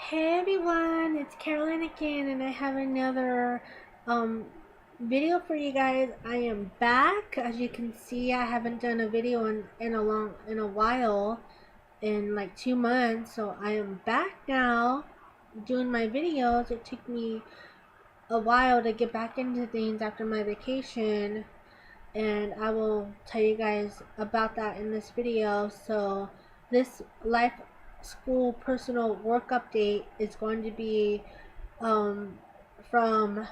Hey everyone, it's Caroline again, and I have another um video for you guys. I am back. As you can see, I haven't done a video in a while, in like 2 months. So I am back now doing my videos. It took me a while to get back into things after my vacation, and I will tell you guys about that in this video. So this life school personal work update is going to be um, from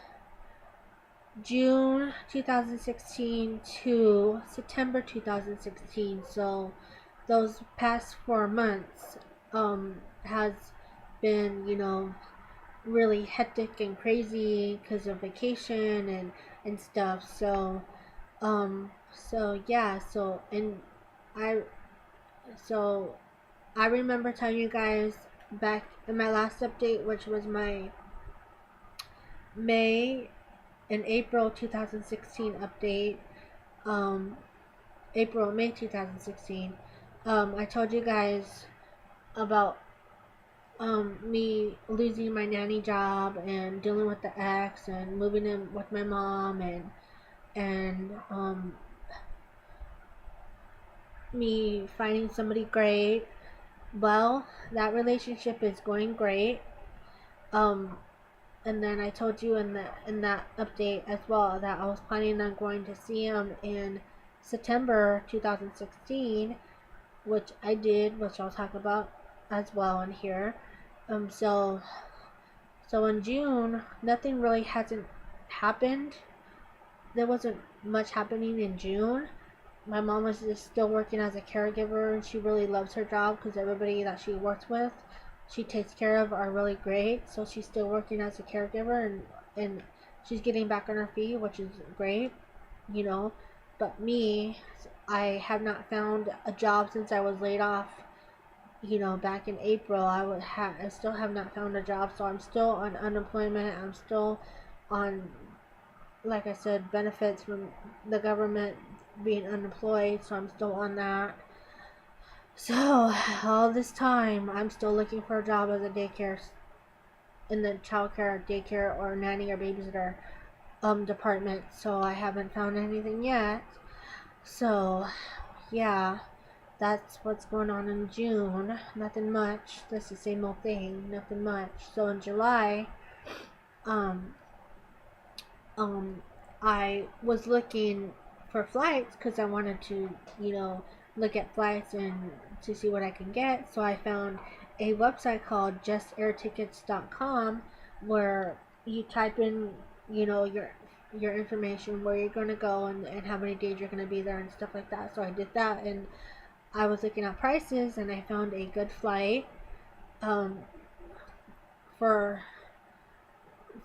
June 2016 to September 2016. So those past 4 months has been, really hectic and crazy because of vacation and stuff. So yeah, I so I remember telling you guys back in my last update, which was my May and April 2016 update, um, May 2016, I told you guys about me losing my nanny job and dealing with the ex and moving in with my mom and me finding somebody great. Well, that relationship is going great. Um, and then I told you in that update as well that I was planning on going to see him in September 2016, which I did, which I'll talk about as well in here. So in June, nothing really hasn't happened. There wasn't much happening in June. My mom was just still working as a caregiver, and she really loves her job because everybody that she works with, she takes care of, are really great. So she's still working as a caregiver, and she's getting back on her feet, which is great, you know. But me, I have not found a job since I was laid off. Back in April, I still have not found a job, so I'm still on unemployment. I'm still on, like I said, benefits from the government, being unemployed, so I'm still on that. So all this time, I'm still looking for a job as a daycare, in the childcare, daycare, or nanny or babysitter department. So I haven't found anything yet. So yeah, that's what's going on in June. Nothing much. That's the same old thing. Nothing much. So in July, um, um, I was looking for flights because I wanted to, look at flights and to see what I can get. So I found a website called justairtickets.com where you type in, your information, where you're going to go and how many days you're going to be there and stuff like that. So I did that, and I was looking at prices, and I found a good flight um, for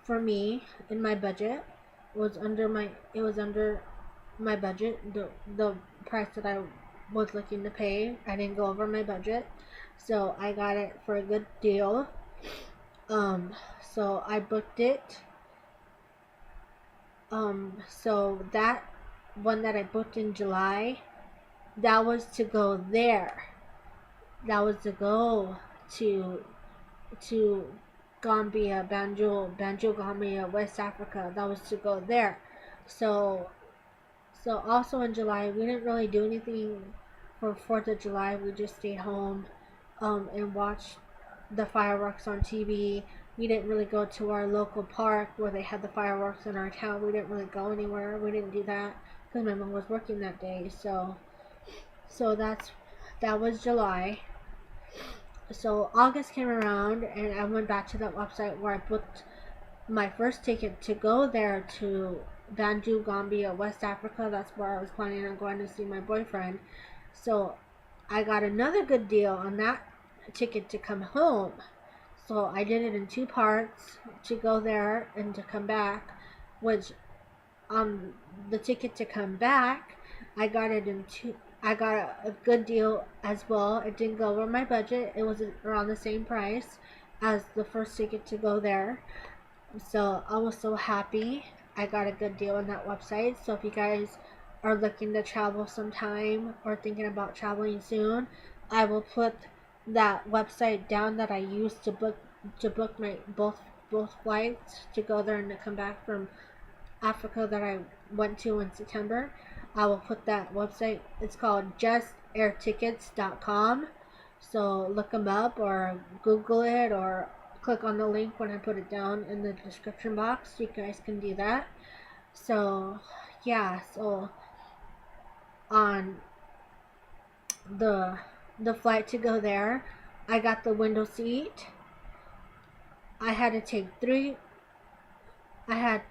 me in my budget. It was under my budget. The price that I was looking to pay, I didn't go over my budget, so I got it for a good deal. So I booked it. So that one that I booked in July, that was to go there. That was to go to to Gambia, Banjul Gambia, West Africa. That was to go there. So also in July, we didn't really do anything for 4th of July. We just stayed home and watched the fireworks on TV. We didn't really go to our local park where they had the fireworks in our town. We didn't really go anywhere. We didn't do that because my mom was working that day. So that was July. So August came around, and I went back to that website where I booked my first ticket to go there to Banjul Gambia, West Africa. That's where I was planning on going to see my boyfriend. So I got another good deal on that ticket to come home. So I did it in two parts, to go there and to come back, which the ticket to come back, I got it in two. I got a good deal as well. It didn't go over my budget. It was around the same price as the first ticket to go there. So I was so happy I got a good deal on that website. So if you guys are looking to travel sometime or thinking about traveling soon, I will put that website down that I used to book to book my both flights to go there and to come back from Africa that I went to in September. I will put that website. It's called justairtickets.com. So look them up or Google it or click on the link when I put it down in the description box. You guys can do that. So yeah, so on the the flight to go there, I got the window seat. I had to take three. I had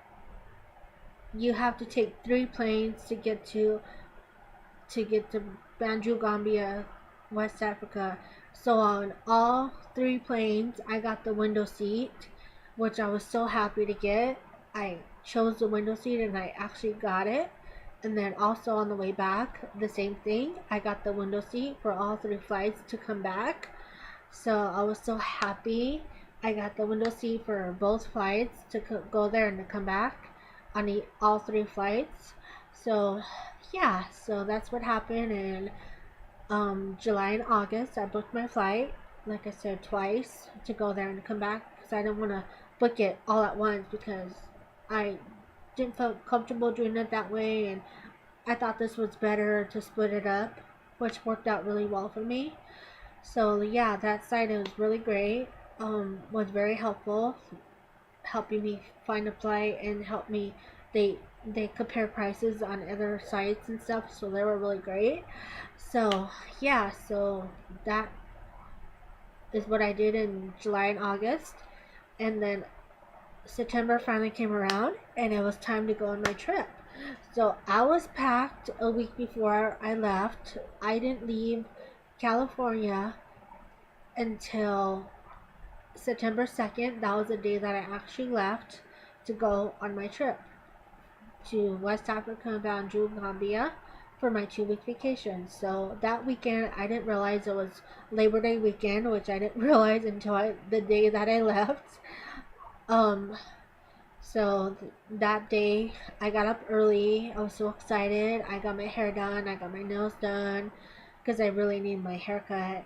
You have to take 3 planes to get to Banjul Gambia, West Africa. So on all 3 planes, I got the window seat, which I was so happy to get. I chose the window seat and I actually got it. And then also on the way back, the same thing. I got the window seat for all 3 flights to come back. So I was so happy. I got the window seat for both flights to go there and to come back on all 3 flights. So yeah, so that's what happened in July and August. I booked my flight, like I said, twice to go there and come back because I didn't want to book it all at once because I didn't feel comfortable doing it that way, and I thought this was better to split it up, which worked out really well for me. So yeah, that site was really great. Was very helpful, helping me find a flight and help me. They compare prices on other sites and stuff, so they were really great. So yeah, so that is what I did in July and August, and then September finally came around, and it was time to go on my trip. So I was packed a week before I left. I didn't leave California until September 2nd. That was the day that I actually left to go on my trip to West Africa and Banjul Gambia for my 2 week vacation. So that weekend, I didn't realize it was Labor Day weekend, which I didn't realize until the day that I left. Um, so that day, I got up early. I was so excited. I got my hair done. I got my nails done because I really need my haircut.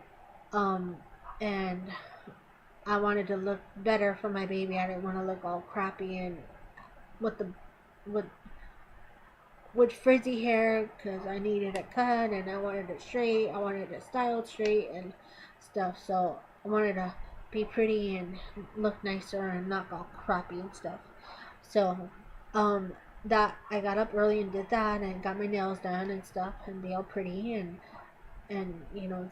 And I wanted to look better for my baby. I didn't want to look all crappy and with the with with frizzy hair because I needed it cut and I wanted it straight. I wanted it styled straight and stuff. So I wanted to be pretty and look nicer and not all crappy and stuff. So that I got up early and did that and got my nails done and stuff and be all pretty and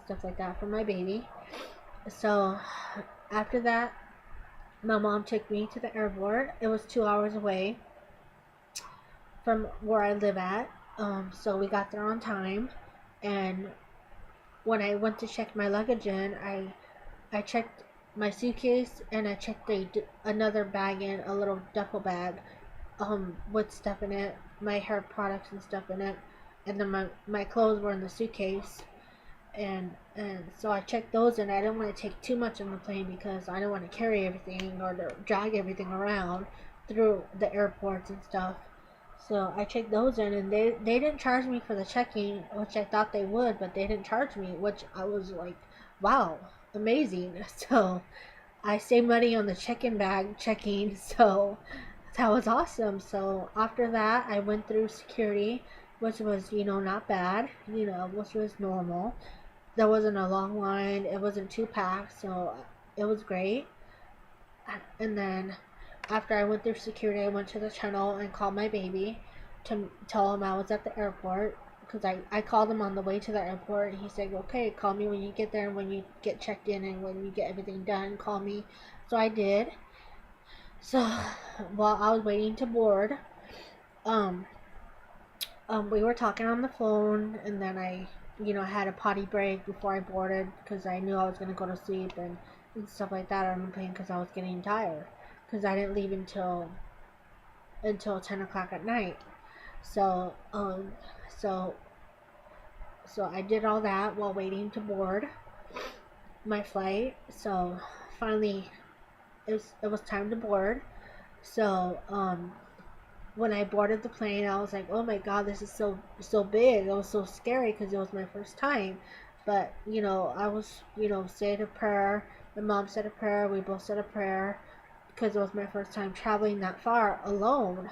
stuff like that for my baby. So after that, my mom took me to the airport. It was 2 hours away from where I live at. So we got there on time. And when I went to check my luggage in, I checked my suitcase and I checked another bag in, a little duffel bag, with stuff in it, my hair products and stuff in it, and then my clothes were in the suitcase. And so I checked those, and I didn't want to take too much on the plane because I didn't want to carry everything or to drag everything around through the airports and stuff. So I checked those in, and they didn't charge me for the checking, which I thought they would, but they didn't charge me, which I was like, wow, amazing. So I saved money on the check-in bag checking, so that was awesome. So after that, I went through security, which was, not bad, which was normal. There wasn't a long line, it wasn't too packed, so it was great. And then after I went through security, I went to the channel and called my baby to tell him I was at the airport because I called him on the way to the airport, and he said, okay, call me when you get there and when you get checked in and when you get everything done, call me. So I did. So while I was waiting to board, um, we were talking on the phone, and then I had a potty break before I boarded because I knew I was going to go to sleep and stuff like that on the plane because I was getting tired because I didn't leave until 10 o'clock at night. So so I did all that while waiting to board my flight. So finally it was time to board. So when I boarded the plane, I was like, oh my god, this is so big. It was so scary because it was my first time But, I was, saying a prayer. My mom said a prayer. We both said a prayer because it was my first time traveling that far alone.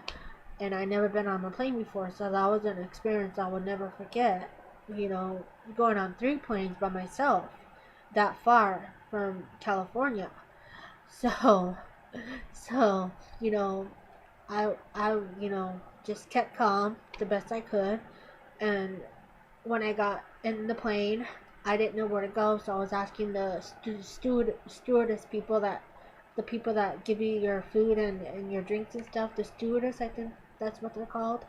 And I never been on a plane before, so that was an experience I would never forget. Going on 3 planes by myself that far from California. So, so I just kept calm the best I could, and when I got in the plane, I didn't know where to go, so I was asking the stewardess people, that the people that give you your food and your drinks and stuff, the stewardess, I think that's what they're called.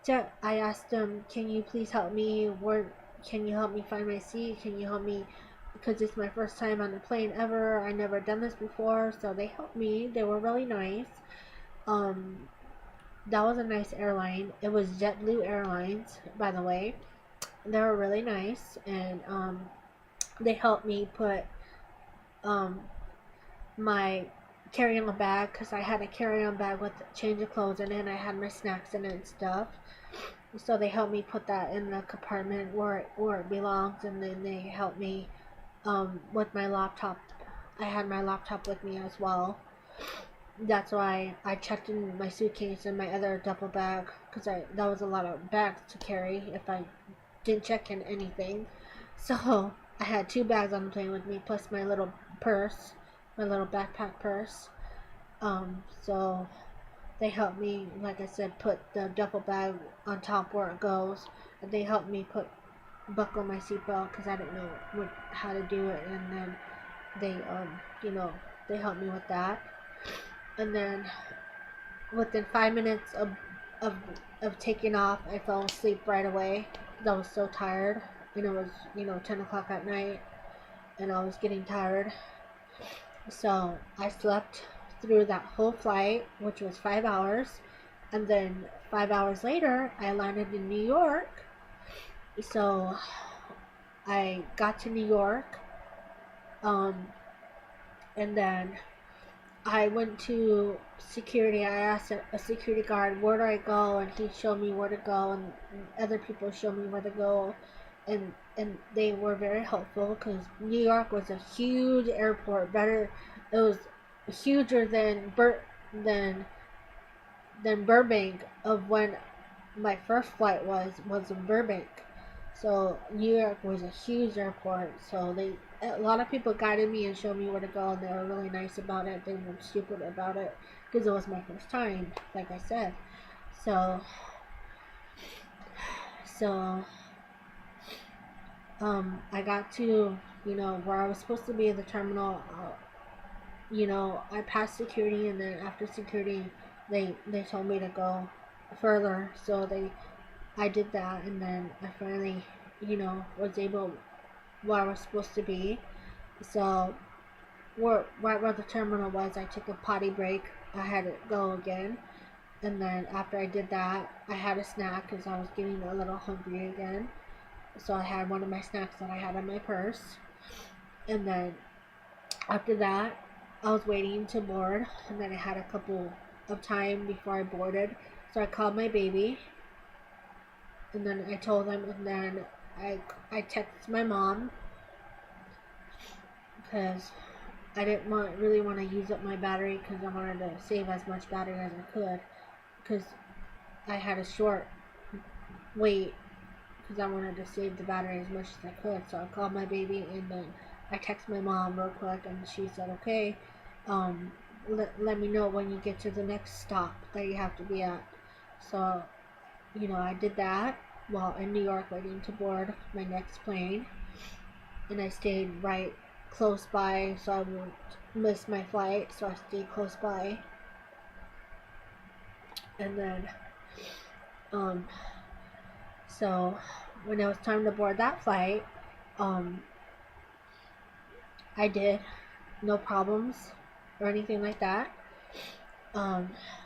So I asked them, can you please help me? Where can you help me find my seat? Can you help me? Because it's my first time on the plane ever. I never done this before, so they helped me. They were really nice. Um, that was a nice airline. It was JetBlue Airlines, by the way. They were really nice, and they helped me put um, my carry-on bag, because I had a carry-on bag with a change of clothes in it, and I had my snacks in it and stuff. So they helped me put that in the compartment where it belongs, and then they helped me with my laptop. I had my laptop with me as well. That's why I checked in my suitcase and my other duffel bag, because that was a lot of bags to carry if I didn't check in anything. So I had 2 bags on the plane with me, plus my little purse, my little backpack purse. So they helped me, like I said, put the duffel bag on top where it goes. And they helped me buckle my seatbelt, because I didn't know how to do it. And then they, they helped me with that. And then within 5 minutes of, of taking off, I fell asleep right away. I was so tired. And it was, 10 o'clock at night. And I was getting tired. So I slept through that whole flight, which was 5 hours. And then 5 hours later, I landed in New York. So I got to New York. And then I went to security. I asked a security guard, where do I go? And he showed me where to go, and other people showed me where to go. And they were very helpful, because New York was a huge airport. It was huger than Burbank, of when my first flight was in Burbank. So New York was a huge airport. So a lot of people guided me and showed me where to go, and they were really nice about it. They weren't stupid about it, because it was my first time, like I said. So I got to, where I was supposed to be in the terminal. I passed security, and then after security, they told me to go further. So I did that, and then I finally, was able where I was supposed to be. So right where the terminal was, I took a potty break. I had to go again, and then after I did that, I had a snack, because I was getting a little hungry again. So I had one of my snacks that I had in my purse, and then after that, I was waiting to board, and then I had a couple of time before I boarded. So I called my baby, and then I told them, and then I texted my mom, because I didn't really want to use up my battery, because I wanted to save as much battery as I could, because I had a short wait, because I wanted to save the battery as much as I could. So I called my baby, and then I texted my mom real quick, and she said, okay, let me know when you get to the next stop that you have to be at. So, I did that while in New York waiting to board my next plane, and I stayed right close by so I won't miss my flight. So I stayed close by, and then so when it was time to board that flight, I did, no problems or anything like that.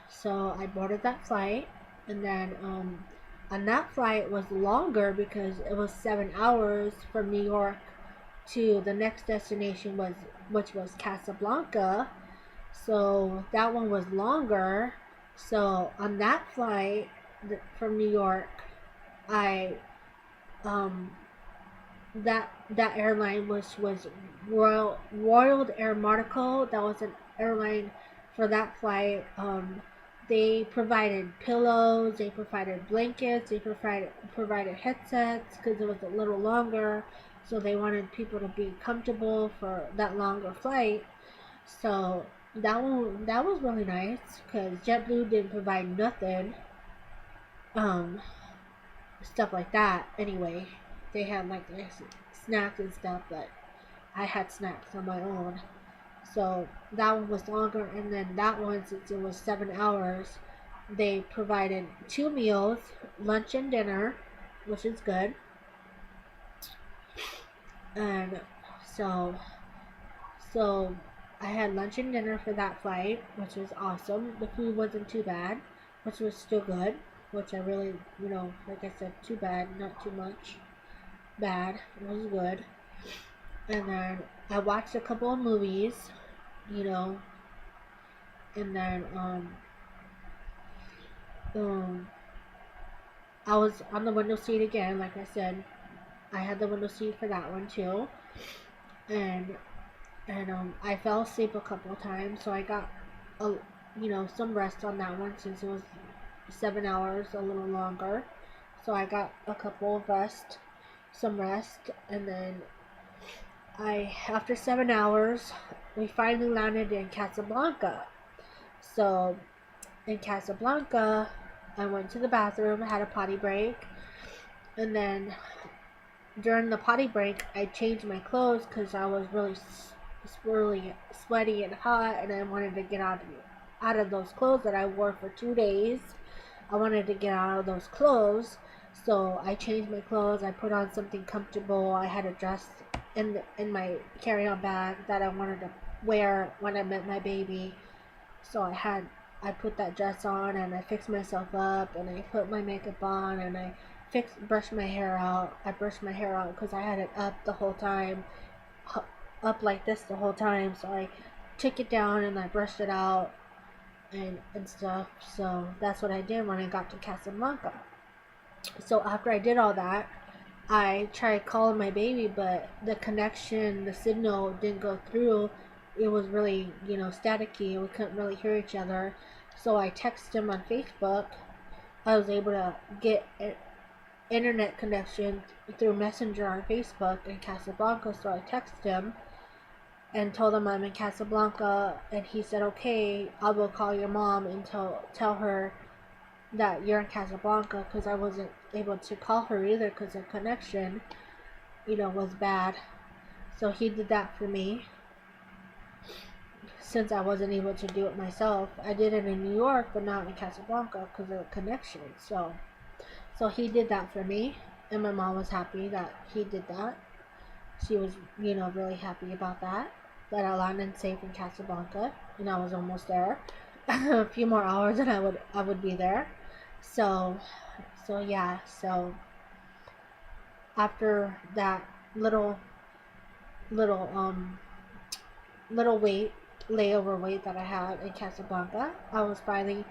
So I boarded that flight, and then and that flight was longer, because it was 7 hours from New York to the next destination, which was Casablanca. So that one was longer. So on that flight from New York, I that airline was Royal Air Monaco. That was an airline for that flight. They provided pillows, they provided blankets, they provided headsets because it was a little longer, so they wanted people to be comfortable for that longer flight. So that was really nice because JetBlue didn't provide nothing, um, stuff like that. Anyway, they had like snacks and stuff, but I had snacks on my own. So that one was longer, and then that one, since it was 7 hours, they provided two meals, lunch and dinner, which is good. And so so I had lunch and dinner for that flight, which was awesome. The food wasn't too bad, which was still good, which I really, like I said, too bad, not too much bad. It was good. And then I watched a couple of movies, you know, and then um I was on the window seat again, like I said. I had the window seat for that one too. And I fell asleep a couple of times, so I got a some rest on that one since it was 7 hours, a little longer. So I got a couple of some rest, and then after 7 hours, we finally landed in Casablanca. So in Casablanca, I went to the bathroom, had a potty break, and then during the potty break, I changed my clothes because I was really sweaty and hot, and I wanted to get out of those clothes that I wore for 2 days. I wanted to get out of those clothes, so I changed my clothes. I put on something comfortable. I had a dress in my carry-on bag that I wanted to wear when I met my baby. So I put that dress on, and I fixed myself up, and I put my makeup on, and I brushed my hair out. I brushed my hair out because I had it up the whole time, up like this the whole time. So I took it down and I brushed it out and stuff. So that's what I did when I got to Casablanca. So after I did all that, I tried calling my baby, but the signal didn't go through. It was really, staticky. We couldn't really hear each other. So I texted him on Facebook. I was able to get an internet connection through Messenger on Facebook in Casablanca. So I texted him and told him I'm in Casablanca, and he said, "Okay, I will call your mom and tell her that you're in Casablanca," because I wasn't able to call her either because the connection, was bad. So he did that for me since I wasn't able to do it myself. I did it in New York, but not in Casablanca because of the connection. So he did that for me, and my mom was happy that he did that. She was, really happy about that I landed safe in Casablanca, and I was almost there. A few more hours and I would be there. So yeah, so after that little little um little layover wait that I had in Casablanca, I was finally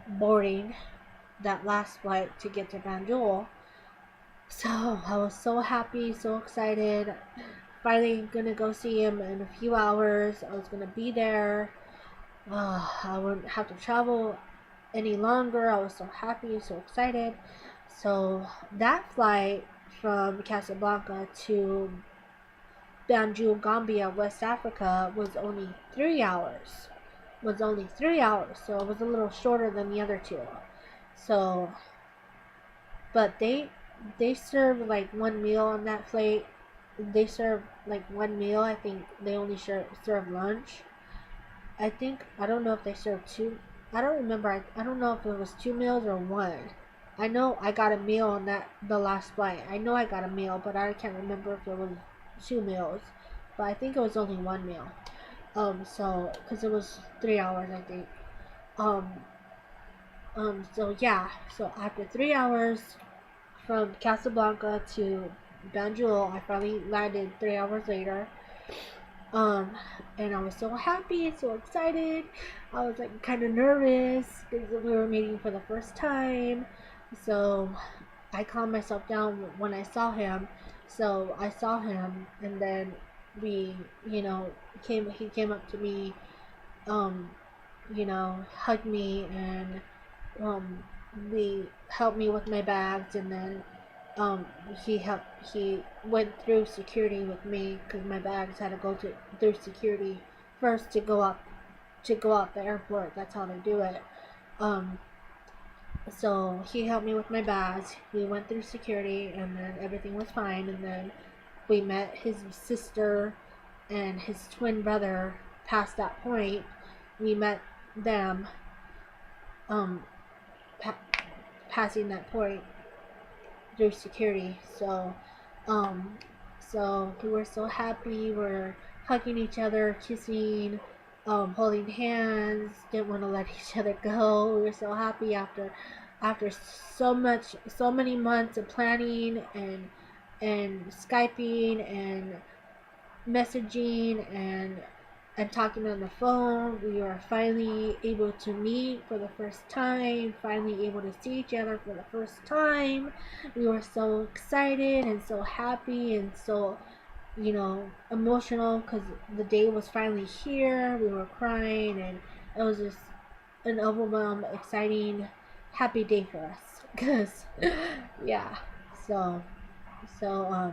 boarding that last flight to get to Banjul. So I was so happy, so excited. Finally gonna go see him in a few hours. I was gonna be there. I wouldn't have to travel any longer. I was so happy, so excited. So that flight from Casablanca to Banjul Gambia, West Africa, was only 3 hours. So it was a little shorter than the other two. So, but they serve like one meal on that flight. They serve like one meal. I think they only serve lunch. I don't know if they serve two. I don't remember. I don't know if it was two meals or one. I know I got a meal on the last flight. I know I got a meal, but I can't remember if it was two meals. But I think it was only one meal. So because it was 3 hours, I think. Um, so yeah. So after 3 hours from Casablanca to Banjul, I finally landed 3 hours later. Um, and I was so happy, so excited. I was like kind of nervous because we were meeting for the first time. So I calmed myself down when I saw him. So I saw him, and then we, you know, he came up to me, um, hugged me, and um, we helped me with my bags, and then um, he went through security with me because my bags had to go through security first to go out the airport. That's how they do it. Um, so he helped me with my bags. We went through security, and then everything was fine. And then we met his sister and his twin brother. Past that point, we met them. Um, pa- Passing that point through security. Um, so we were so happy. We're hugging each other, kissing, holding hands. Didn't want to let each other go. We were so happy after so many months of planning and skyping and messaging and talking on the phone. We were finally able to meet for the first time, finally able to see each other for the first time. We were so excited and so happy and so, emotional because the day was finally here. We were crying, and it was just an overwhelmed, exciting, happy day for us. Because, yeah. So, so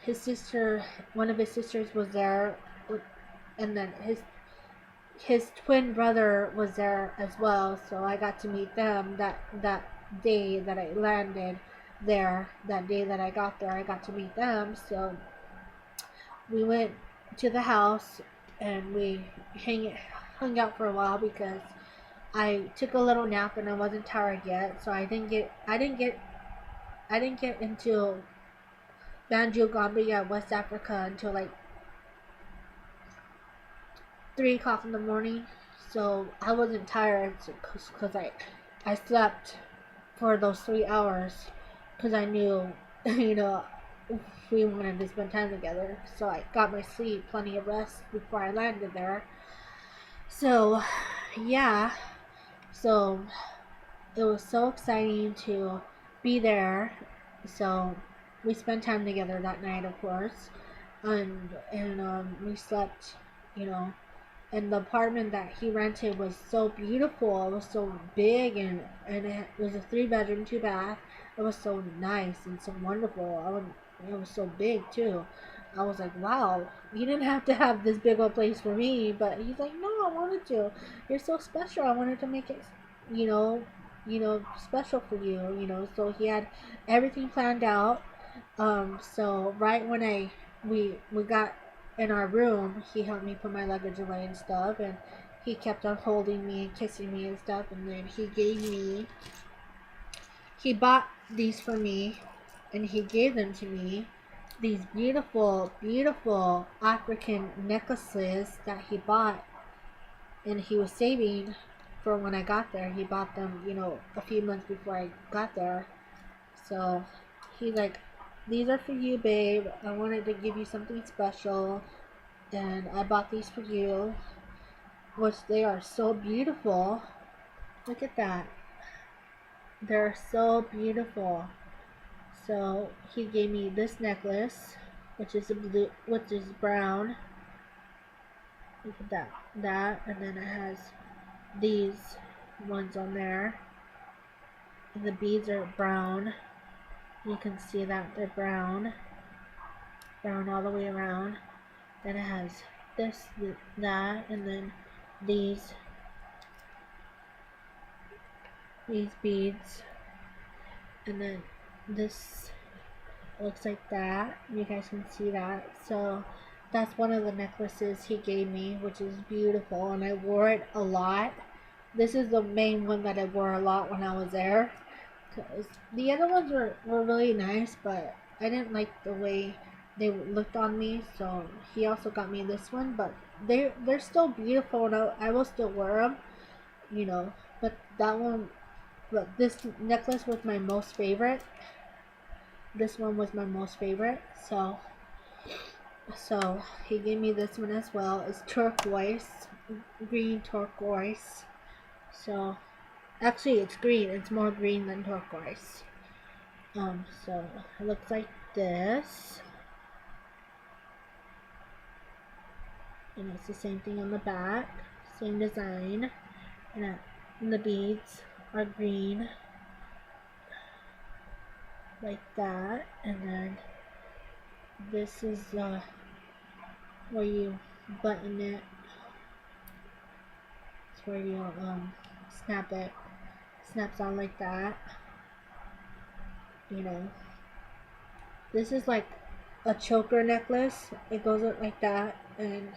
his sister, one of his sisters was there, and then his twin brother was there as well. So I got to meet them that day that I landed there. That day that I got there, I got to meet them. So we went to the house and we hung out for a while because I took a little nap and I wasn't tired yet. So I didn't get into Banjul Gambia, West Africa until like 3 o'clock in the morning. So I wasn't tired because I slept for those 3 hours because I knew, you know, we wanted to spend time together. So I got my sleep, plenty of rest before I landed there. So, yeah. So it was so exciting to be there. So we spent time together that night, of course, and we slept, you know, and the apartment that he rented was so beautiful. It was so big, and it was a 3 bedroom, 2 bath. It was so nice and so wonderful. It was so big too. I was like, wow, you didn't have to have this big old place for me. But he's like, no, I wanted to. You're so special. I wanted to make it, you know, special for you. So he had everything planned out. So right when we got in our room, he helped me put my luggage away and stuff, and he kept on holding me and kissing me and stuff, and then he bought these for me, and he gave them to me, these beautiful, beautiful African necklaces that he bought, and he was saving for when I got there. He bought them, a few months before I got there. So he's like, these are for you, babe. I wanted to give you something special, and I bought these for you, which they are so beautiful. Look at that. They're so beautiful. So he gave me this necklace, which is brown. Look at that, and then it has these ones on there, and the beads are brown. You can see that they're brown all the way around. Then it has this, that, and then these beads, and then this looks like that. You guys can see that. So that's one of the necklaces he gave me, which is beautiful, and I wore it a lot. This is the main one that I wore a lot when I was there, because the other ones were really nice, but I didn't like the way they looked on me. So he also got me this one, but they're still beautiful, and I will still wear them, but this necklace was my most favorite. This one was my most favorite. So he gave me this one as well. It's turquoise, green turquoise. So actually it's green. It's more green than turquoise. So it looks like this. and it's the same thing on the back, same design, and the beads are green like that, and then this is where you button it. It's where you snap it. Snaps on like that. You know, this is like a choker necklace. It goes up like that, and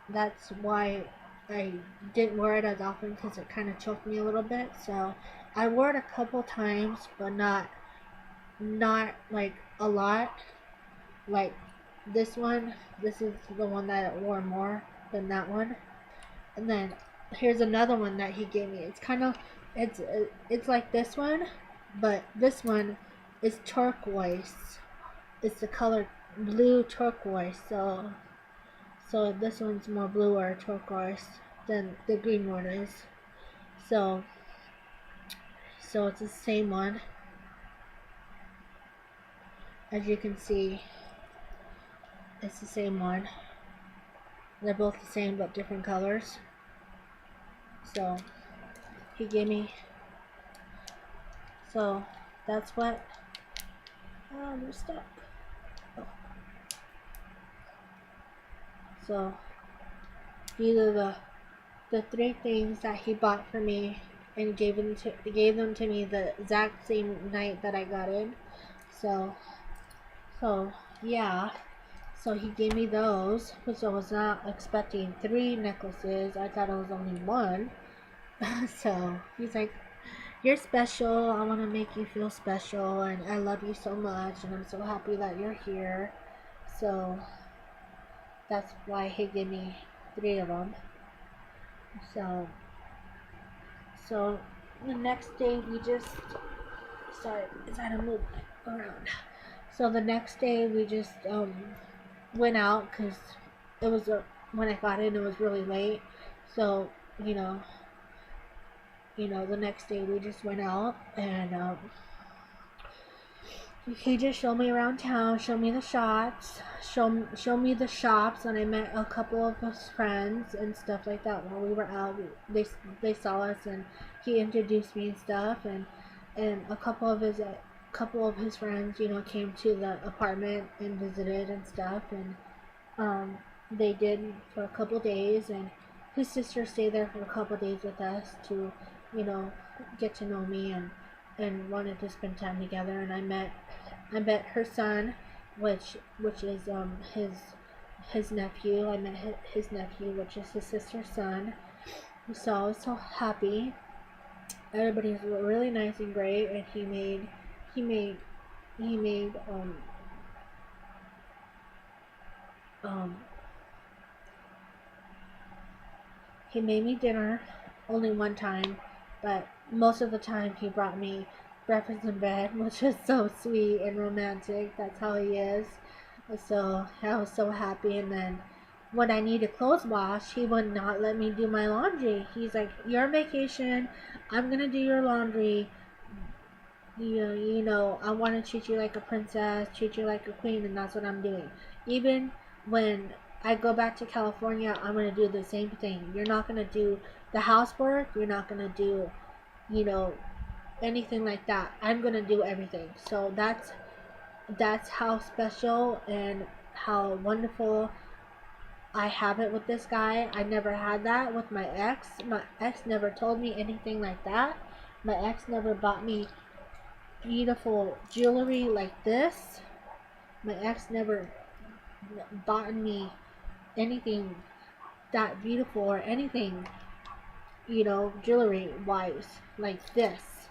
that's why I didn't wear it as often, because it kind of choked me a little bit. So I wore it a couple times, but not like a lot. Like this one, this is the one that I wore more than that one. And then here's another one that he gave me. It's kind of it's like this one, but this one is turquoise. It's the color blue turquoise. So this one's more blue or turquoise than the green one is. So it's the same one. As you can see, it's the same one. They're both the same but different colors. So he gave me. So that's what. Oh, I'm stuck. Oh. So these are the three things that he bought for me, and gave them to me the exact same night that I got in. So yeah. So he gave me those, which I was not expecting 3 necklaces. I thought it was only 1. So he's like, "You're special. I want to make you feel special, and I love you so much, and I'm so happy that you're here." So that's why he gave me 3 of them. So the next day we just to move around. So the next day we just went out, because it was when I got in, it was really late. So the next day we just went out, and he just showed me around town, showed me the shops, show me the shops, and I met a couple of his friends and stuff like that while we were out. They saw us, and he introduced me and stuff, and a couple of his friends, came to the apartment and visited and stuff, and they did for a couple days, and his sister stayed there for a couple days with us to, get to know me, and wanted to spend time together. And I met her son, which is his nephew. I met his nephew, which is his sister's son. So I was so happy. Everybody's really nice and great, and he made he made me dinner only one time, but most of the time he brought me breakfast in bed, which was so sweet and romantic. That's how he is. So I was so happy. And then when I needed clothes washed, he would not let me do my laundry. He's like, "You're on vacation. I'm gonna do your laundry. I want to treat you like a princess, treat you like a queen," and that's what I'm doing. Even when I go back to California, I'm going to do the same thing. You're not going to do the housework. You're not going to do, anything like that. I'm going to do everything. So that's how special and how wonderful I have it with this guy. I never had that with my ex. My ex never told me anything like that. My ex never bought me beautiful jewelry like this. My ex never bought me anything that beautiful, or anything, jewelry wise like this.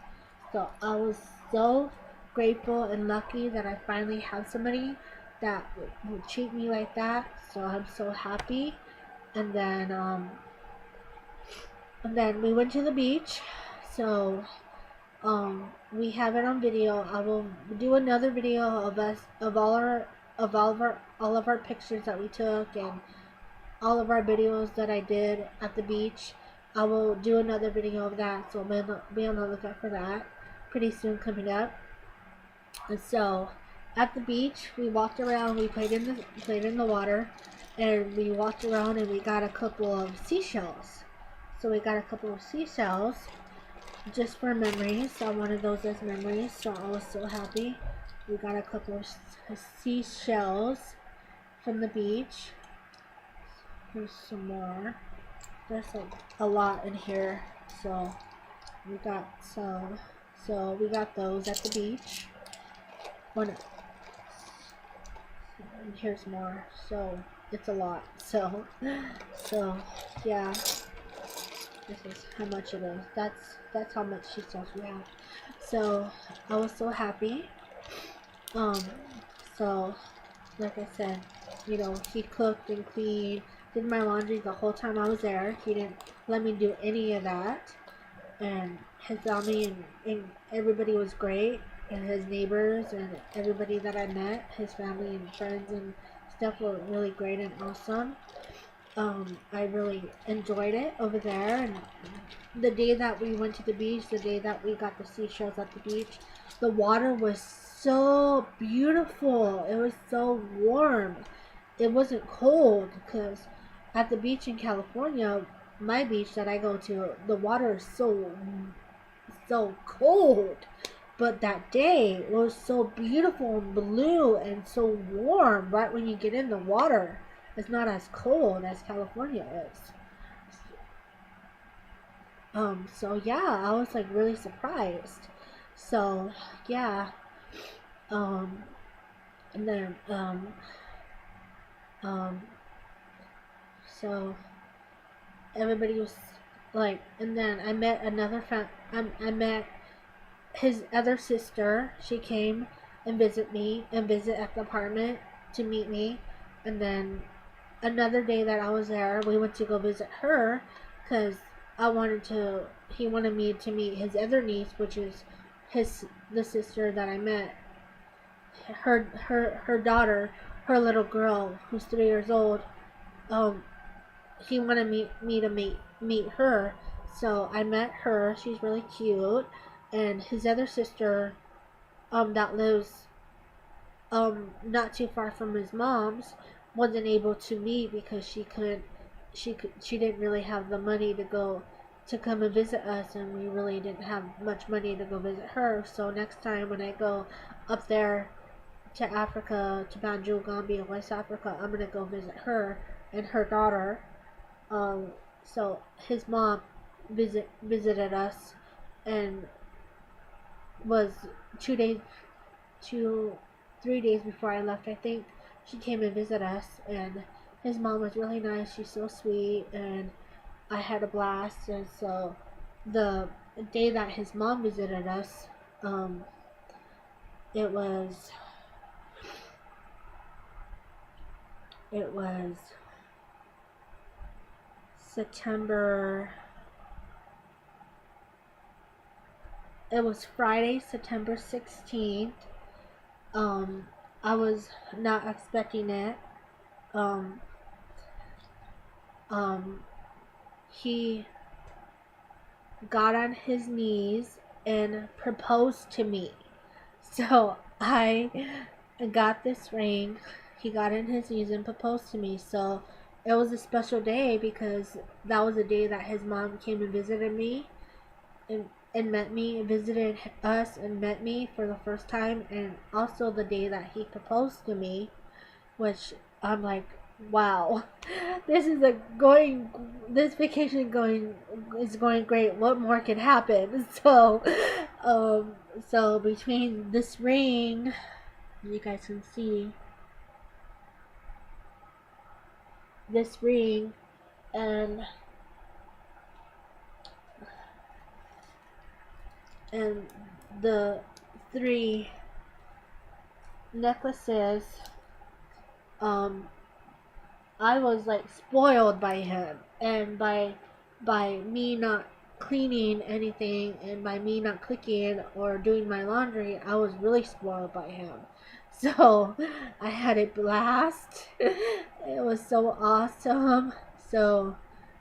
So I was so grateful and lucky that I finally had somebody that would treat me like that. So I'm so happy. And then we went to the beach. So we have it on video. I will do another video of us, of all of our pictures that we took, and all of our videos that I did at the beach. I will do another video of that, so be on the lookout for that pretty soon coming up. And so at the beach, we walked around, we played in the water, and we walked around and we got a couple of seashells. So we got a couple of seashells just for memories. I wanted those as memories, so I was so happy. We got a couple of seashells from the beach. Here's some more. There's a lot in here, so we got some. So we got those at the beach. And here's more. So it's a lot. So yeah. This is how much it is. That's how much seashells we have. So I was so happy. So like I said, you know, he cooked and cleaned, did my laundry the whole time I was there. He didn't let me do any of that. And his family and everybody was great, and his neighbors and everybody that I met, his family and friends and stuff were really great and awesome. I really enjoyed it over there, and the day that we went to the beach, the day that we got the seashells at the beach, the water was so beautiful. It was so warm. It wasn't cold, because at the beach in California, my beach that I go to, the water is so cold. But that day was so beautiful and blue and so warm right when you get in the water. It's not as cold as California is. So yeah, I was like really surprised. So yeah, um, and then um, so everybody was like, and then I met another friend. I met his other sister. She came and visit at the apartment to meet me, and then another day that I was there, we went to go visit her because he wanted me to meet his other niece, which is the sister that I met. Her daughter, her little girl, who's 3 years old. Um, he wanted me to meet her, so I met her. She's really cute, and his other sister, that lives not too far from his mom's, wasn't able to meet because she didn't really have the money to come and visit us, and we really didn't have much money to go visit her. So next time when I go up there to Africa, to Banjul Gambia, West Africa, I'm gonna go visit her and her daughter. So his mom visited us, and was 2 days, 3 days before I left, I think. She came and visited us, and his mom was really nice. She's so sweet, and I had a blast. And so the day that his mom visited us, it was September. It was Friday, September 16th. I was not expecting it. Um, he got on his knees and proposed to me. So I got this ring. He got on his knees and proposed to me. So it was a special day because that was the day that his mom came and visited me, and met me, visited us and met me for the first time, and also the day that he proposed to me, which I'm like, wow, this vacation is going great. What more can happen? So between this ring, you guys can see this ring, and the 3 necklaces, I was like spoiled by him, and by me not cleaning anything, and by me not cooking or doing my laundry, I was really spoiled by him. So I had a blast. It was so awesome. So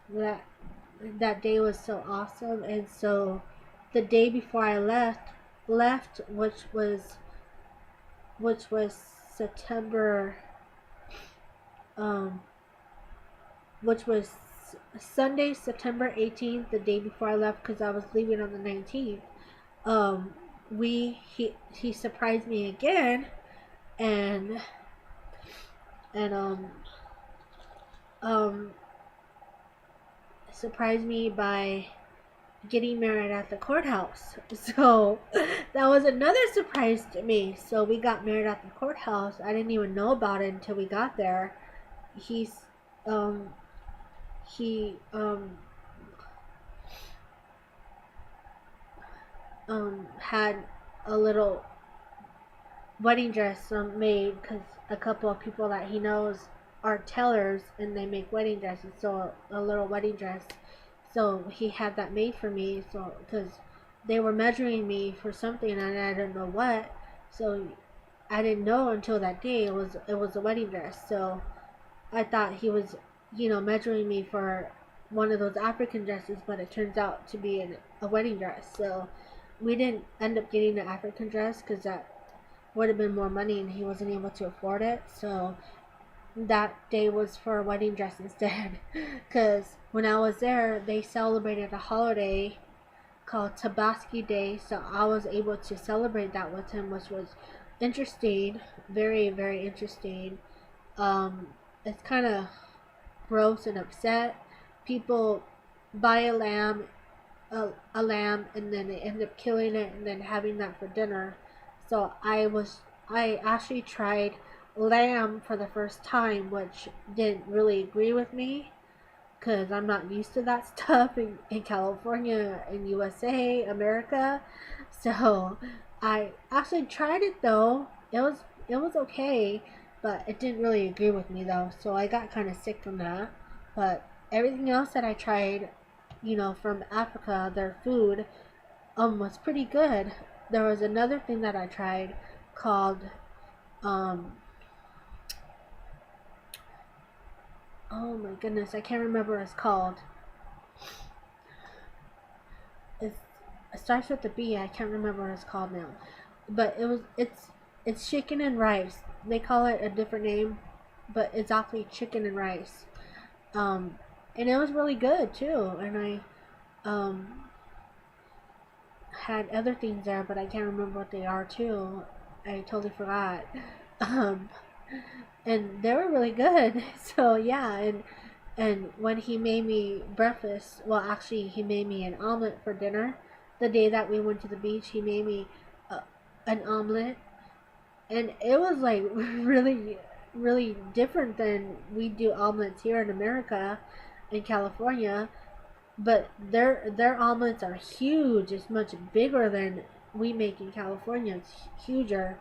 that day was so awesome. And so the day before I left, which was September, which was Sunday, September 18th, the day before I left because I was leaving on the 19th. Um, he surprised me again, and and um surprised me by getting married at the courthouse. So that was another surprise to me. So we got married at the courthouse. I didn't even know about it until we got there. He's um he had a little wedding dress made because a couple of people that he knows are tailors and they make wedding dresses. So a little wedding dress. So he had that made for me. So because they were measuring me for something and I didn't know what. So I didn't know until that day it was a wedding dress. So I thought he was, measuring me for one of those African dresses, but it turns out to be a wedding dress. So we didn't end up getting the African dress because that would have been more money and he wasn't able to afford it. So that day was for a wedding dress instead. Because when I was there, they celebrated a holiday called Tabaski Day. So I was able to celebrate that with him, which was interesting. Very, very interesting. Um, it's kind of gross and upset. People buy a lamb, and then they end up killing it and then having that for dinner. So I actually tried lamb for the first time, which didn't really agree with me because I'm not used to that stuff in California, in USA, America. So I actually tried it though. It was okay, but it didn't really agree with me though. So I got kind of sick from that. But everything else that I tried, from Africa, their food, was pretty good. There was another thing that I tried called um oh my goodness, I can't remember what it's called. It's, it starts with the B. I can't remember what it's called now. But it's chicken and rice. They call it a different name, but it's actually chicken and rice. Um and it was really good too. And I um had other things there, but I can't remember what they are too. I totally forgot. Um, and they were really good. So yeah, and when he made me breakfast, well, actually, he made me an omelet for dinner. The day that we went to the beach, he made me an omelet, and it was like really, really different than we do omelets here in America, in California. But their omelets are huge. It's much bigger than we make in California. It's huger.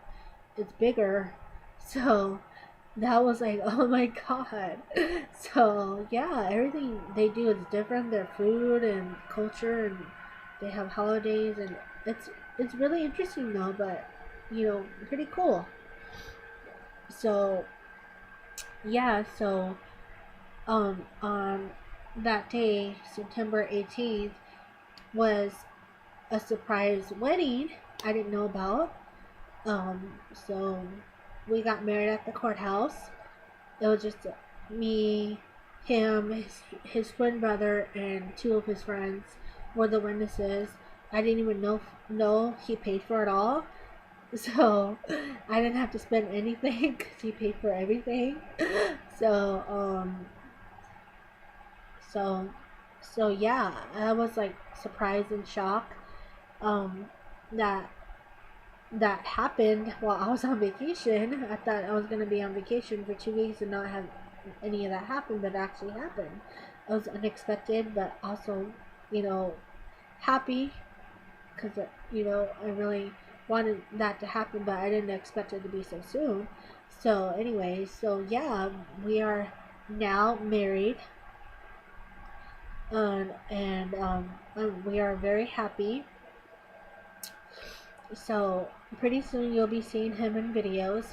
It's bigger. So that was like, oh my god. So yeah, everything they do is different. Their food and culture, and they have holidays, and it's really interesting though. But pretty cool. So yeah, so on that day, September 18th, was a surprise wedding I didn't know about. So we got married at the courthouse. It was just me, him, his twin brother, and two of his friends were the witnesses. I didn't even know he paid for it all. So I didn't have to spend anything because he paid for everything. So so so yeah, I was like surprised and shocked um that that happened while I was on vacation. I thought I was gonna be on vacation for 2 weeks and not have any of that happen, but it actually happened. It was unexpected, but also, you know, happy because I really wanted that to happen, but I didn't expect it to be so soon. So, anyway, so yeah, we are now married, and we are very happy. So pretty soon you'll be seeing him in videos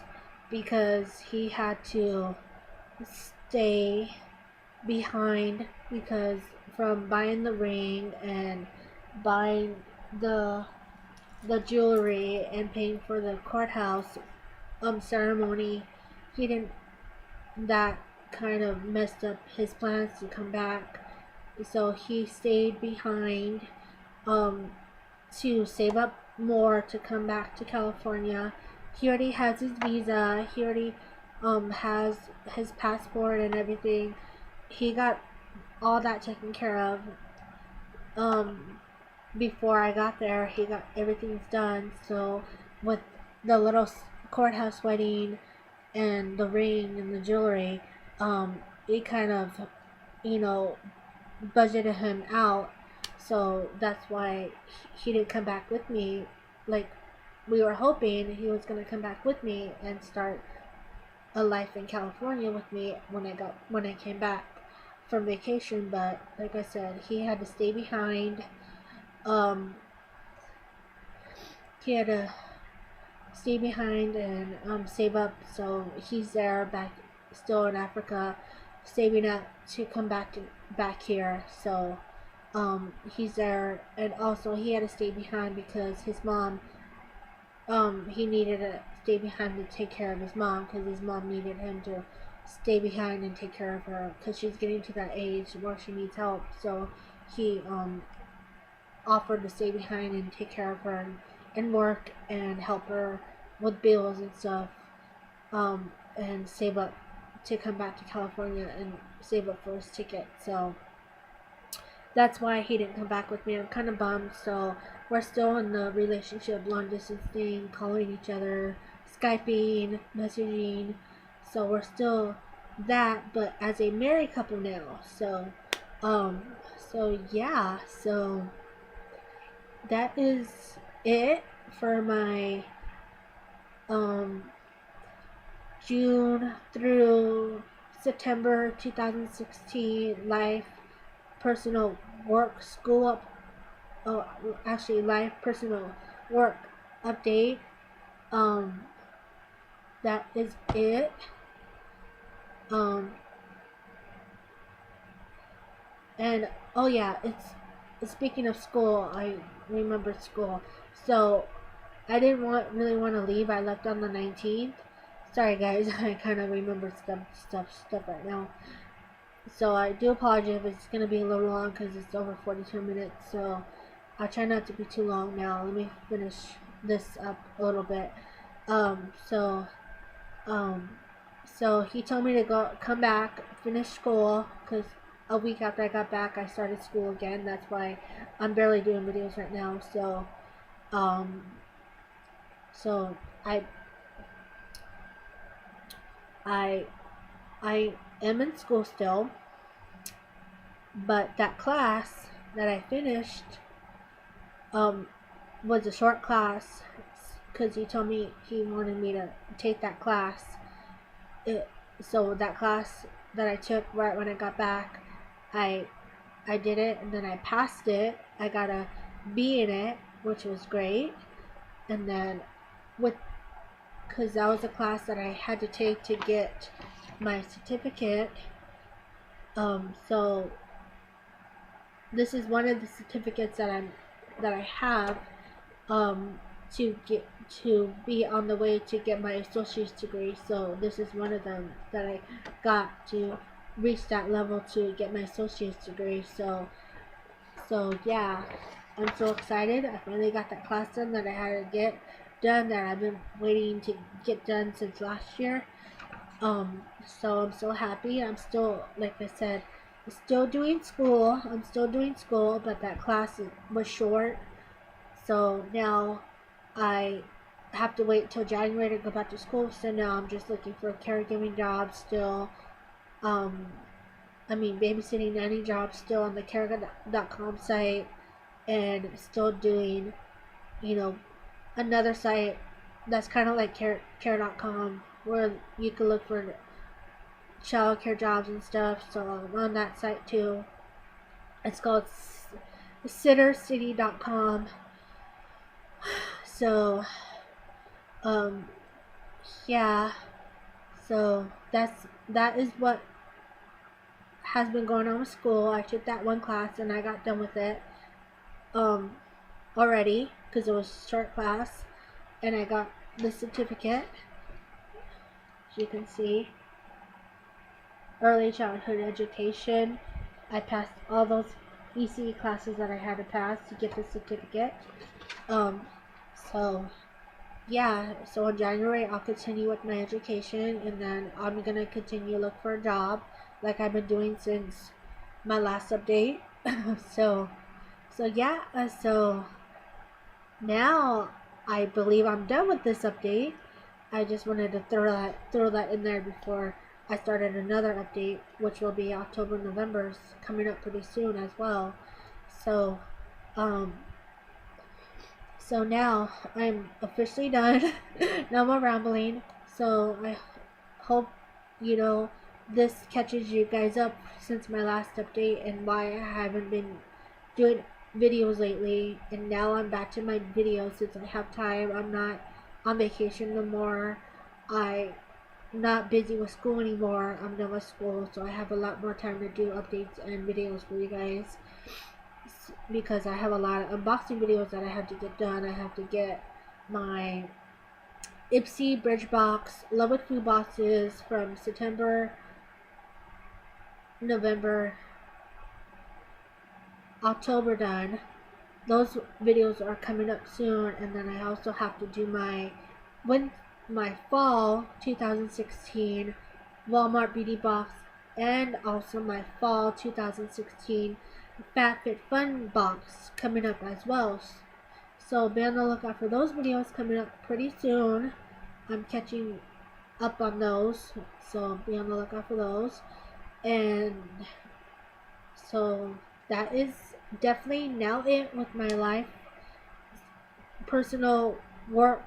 because he had to stay behind because from buying the ring and buying the the jewelry and paying for the courthouse ceremony, he didn't that kind of messed up his plans to come back. So he stayed behind um, to save up more to come back to California. He already has his visa. He already has his passport and everything. He got all that taken care of. Before I got there, he got everything's done. So with the little courthouse wedding and the ring and the jewelry, it kind of, you know, budgeted him out. So that's why he didn't come back with me. Like we were hoping he was gonna come back with me and start a life in California with me when I came back from vacation. But like I said, he had to stay behind. Um, he had to stay behind and save up. So he's there back still in Africa, saving up to come back here. So he's there, and also he had to stay behind because his mom, he needed to stay behind to take care of his mom because his mom needed him to stay behind and take care of her because she's getting to that age where she needs help. So he offered to stay behind and take care of her and work and help her with bills and stuff, and save up to come back to California and save up for his ticket. So that's why he didn't come back with me. I'm kind of bummed. So we're still in the relationship, long distance thing, calling each other, Skyping, messaging. So we're still that, but as a married couple now. So, yeah. So that is it for my June through September 2016 life, personal, work, school up. Oh, actually, life, personal, work update. Um, that is it. Um, and oh yeah, it's speaking of school. I remember school. So I didn't really want to leave. I left on the 19th. Sorry guys, I kind of remember stuff right now. So I do apologize if it's gonna be a little long because it's over 42 minutes. So I'll try not to be too long now. Let me finish this up a little bit. Um, so, um, so he told me to come back, finish school, because a week after I got back, I started school again. That's why I'm barely doing videos right now. So, um, so I, I am in school still, but that class that I finished, was a short class because he told me he wanted me to take that class. So that class that I took right when I got back, I did it and then I passed it. I got a B in it, which was great. And then because that was a class that I had to take to get my certificate. So this is one of the certificates that I have, to be on the way to get my associate's degree. So this is one of them that I got to reach that level to get my associate's degree. So yeah, I'm so excited. I finally got that class done that I had to get done, that I've been waiting to get done since last year. So I'm so happy. I'm still, like I said, still doing school. I'm still doing school, but that class was short. So now I have to wait till January to go back to school. So now I'm just looking for a caregiving job still. Babysitting, nanny jobs still on the care.com site, and still doing, another site that's kind of like care.com, where you can look for child care jobs and stuff. So I'm on that site too. It's called sittercity.com. So yeah, so that is what has been going on with school. I took that one class and I got done with it already because it was a short class, and I got the certificate, as you can see. early childhood education. I passed all those ECE classes that I had to pass to get the certificate. Um, so yeah, so in January I'll continue with my education, and then I'm gonna continue to look for a job like I've been doing since my last update. so yeah, so now I believe I'm done with this update. I just wanted to throw that in there before I started another update, which will be October, November's coming up pretty soon as well. So um so now I'm officially done. No more rambling. So I hope this catches you guys up since my last update and why I haven't been doing videos lately. And now I'm back to my videos since I have time. I'm not on vacation no more. I'm not busy with school anymore. I'm done with school, so I have a lot more time to do updates and videos for you guys, because I have a lot of unboxing videos that I have to get done. I have to get my Ipsy Bridge Box Love with Food boxes from September, November, October done. Those videos are coming up soon, and then I also have to do my fall 2016 Walmart beauty box, and also my fall 2016 Fat Fit Fun box coming up as well. So be on the lookout for those videos coming up pretty soon. I'm catching up on those, so be on the lookout for those. And so that is definitely now it with my life, personal, work,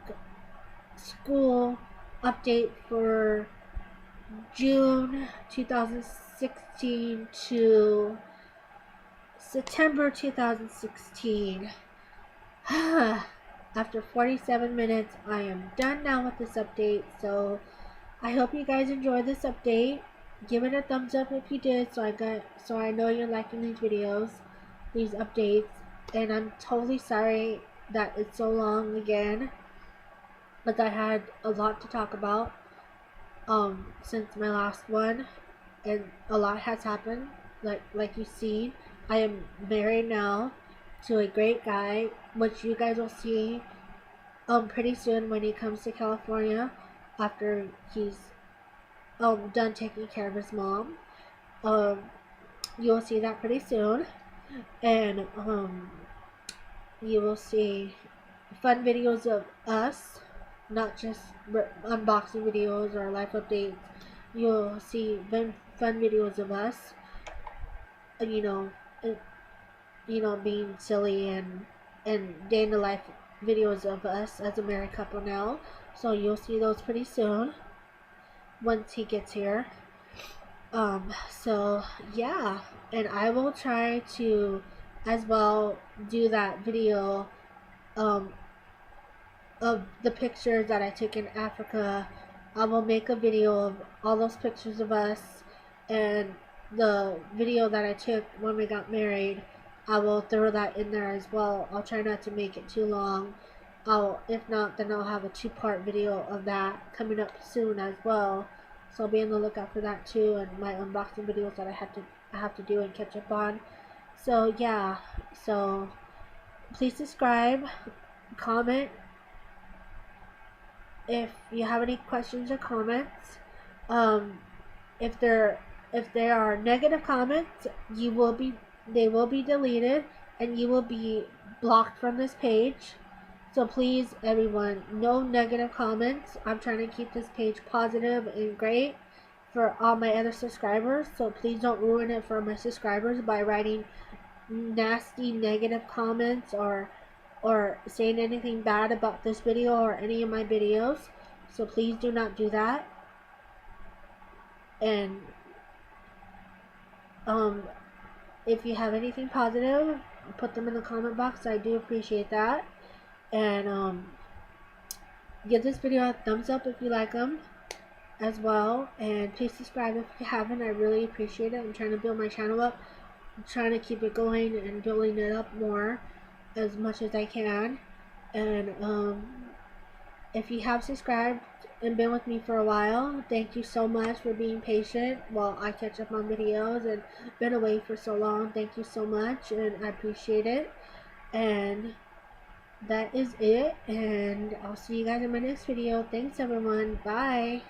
school update for June 2016 to September 2016. After 47 minutes, I am done now with this update. So I hope you guys enjoyed this update. Give it a thumbs up if you did, so I know you're liking these videos, these updates. And I'm totally sorry that it's so long again, but I had a lot to talk about since my last one, and a lot has happened. Like you've seen, I am married now to a great guy, which you guys will see pretty soon when he comes to California after he's done taking care of his mom. Um, you'll see that pretty soon, and you will see fun videos of us, not just unboxing videos or life updates. You'll see fun videos of us, you know, uh, being silly and day in the life videos of us as a married couple now. So you'll see those pretty soon once he gets here. So yeah, and I will try to as well do that video um of the pictures that I took in Africa. I will make a video of all those pictures of us, and the video that I took when we got married, I will throw that in there as well. I'll try not to make it too long. If not, then I'll have a two-part video of that coming up soon as well. So be on the lookout for that too, and my unboxing videos that I have to do and catch up on. So yeah, so please subscribe, comment if you have any questions or comments. Um, if there are negative comments, they will be deleted, and you will be blocked from this page. So please, everyone, no negative comments. I'm trying to keep this page positive and great for all my other subscribers. So please don't ruin it for my subscribers by writing nasty negative comments or saying anything bad about this video or any of my videos. So please do not do that. And if you have anything positive, put them in the comment box. I do appreciate that. And give this video a thumbs up if you like them as well, and please subscribe if you haven't. I really appreciate it. I'm trying to build my channel up. I'm trying to keep it going and building it up more as much as I can. And if you have subscribed, and been with me for a while. Thank you so much for being patient while I catch up on videos and been away for so long. Thank you so much, and I appreciate it. And that is it, and I'll see you guys in my next video. Thanks everyone. Bye.